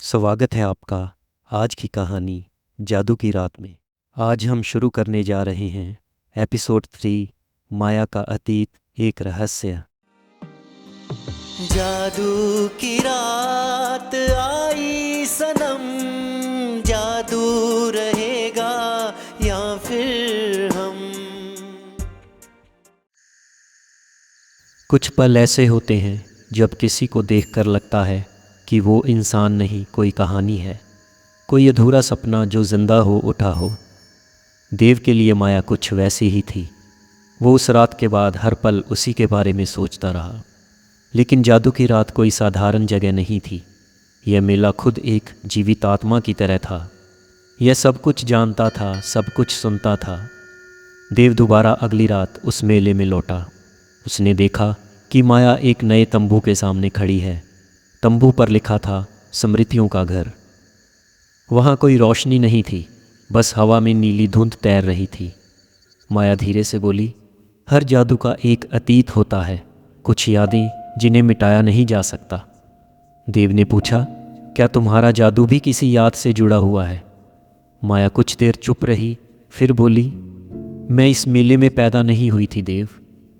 स्वागत है आपका आज की कहानी जादू की रात में। आज हम शुरू करने जा रहे हैं एपिसोड 3 माया का अतीत एक रहस्य। जादू की रात आई सनम, जादू रहेगा या फिर हम। कुछ पल ऐसे होते हैं जब किसी को देखकर लगता है कि वो इंसान नहीं, कोई कहानी है, कोई अधूरा सपना जो जिंदा हो उठा हो। देव के लिए माया कुछ वैसी ही थी। वो उस रात के बाद हर पल उसी के बारे में सोचता रहा। लेकिन जादू की रात कोई साधारण जगह नहीं थी। यह मेला खुद एक जीवित आत्मा की तरह था। यह सब कुछ जानता था, सब कुछ सुनता था। देव दोबारा अगली रात उस मेले में लौटा। उसने देखा कि माया एक नए तंबू के सामने खड़ी है। तंबू पर लिखा था स्मृतियों का घर। वहाँ कोई रोशनी नहीं थी, बस हवा में नीली धुंध तैर रही थी। माया धीरे से बोली, हर जादू का एक अतीत होता है, कुछ यादें जिन्हें मिटाया नहीं जा सकता। देव ने पूछा, क्या तुम्हारा जादू भी किसी याद से जुड़ा हुआ है? माया कुछ देर चुप रही, फिर बोली, मैं इस मेले में पैदा नहीं हुई थी देव।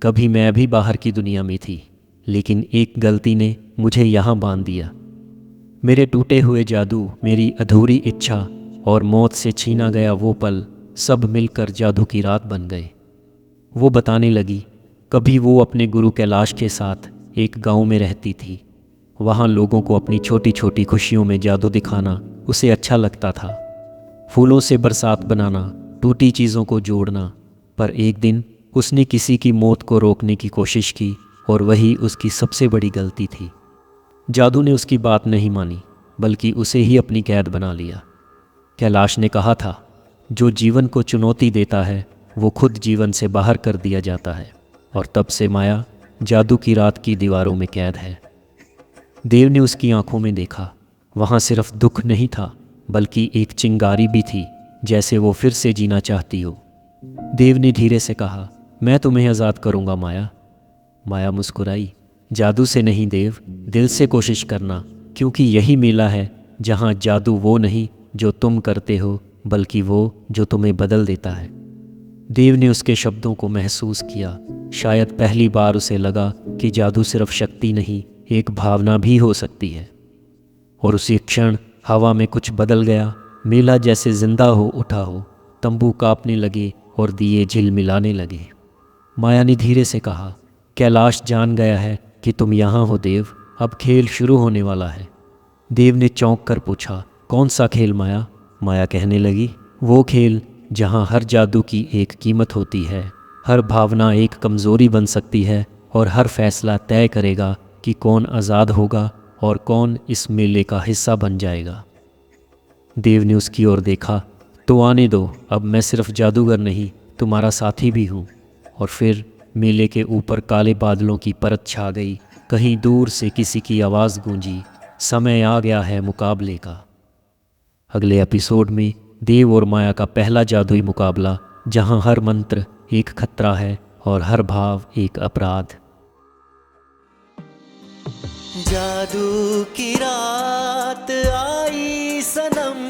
कभी मैं भी बाहर की दुनिया में थी, लेकिन एक गलती ने मुझे यहाँ बांध दिया। मेरे टूटे हुए जादू, मेरी अधूरी इच्छा और मौत से छीना गया वो पल, सब मिलकर जादू की रात बन गए। वो बताने लगी, कभी वो अपने गुरु कैलाश के साथ एक गांव में रहती थी। वहाँ लोगों को अपनी छोटी छोटी खुशियों में जादू दिखाना उसे अच्छा लगता था। फूलों से बरसात बनाना, टूटी चीज़ों को जोड़ना। पर एक दिन उसने किसी की मौत को रोकने की कोशिश की और वही उसकी सबसे बड़ी गलती थी। जादू ने उसकी बात नहीं मानी, बल्कि उसे ही अपनी कैद बना लिया। कैलाश ने कहा था, जो जीवन को चुनौती देता है वो खुद जीवन से बाहर कर दिया जाता है। और तब से माया जादू की रात की दीवारों में कैद है। देव ने उसकी आंखों में देखा। वहाँ सिर्फ दुख नहीं था, बल्कि एक चिंगारी भी थी, जैसे वो फिर से जीना चाहती हो। देव ने धीरे से कहा, मैं तुम्हें आज़ाद करूँगा माया। माया मुस्कुराई, जादू से नहीं देव, दिल से कोशिश करना, क्योंकि यही मेला है जहाँ जादू वो नहीं जो तुम करते हो, बल्कि वो जो तुम्हें बदल देता है। देव ने उसके शब्दों को महसूस किया। शायद पहली बार उसे लगा कि जादू सिर्फ शक्ति नहीं, एक भावना भी हो सकती है। और उसी क्षण हवा में कुछ बदल गया। मेला जैसे जिंदा हो उठा हो। तंबू कांपने लगे और दिए झिलमिलाने लगे। माया ने धीरे से कहा, कैलाश जान गया है कि तुम यहाँ हो देव, अब खेल शुरू होने वाला है। देव ने चौंक कर पूछा, कौन सा खेल माया? माया कहने लगी, वो खेल जहाँ हर जादू की एक कीमत होती है, हर भावना एक कमज़ोरी बन सकती है, और हर फैसला तय करेगा कि कौन आज़ाद होगा और कौन इस मेले का हिस्सा बन जाएगा। देव ने उसकी ओर देखा, तो आने दो, अब मैं सिर्फ जादूगर नहीं, तुम्हारा साथी भी हूँ। और फिर मेले के ऊपर काले बादलों की परत छा गई। कहीं दूर से किसी की आवाज़ गूंजी, समय आ गया है मुकाबले का। अगले एपिसोड में देव और माया का पहला जादुई मुकाबला, जहां हर मंत्र एक खतरा है और हर भाव एक अपराध। जादू की रात आई सनम,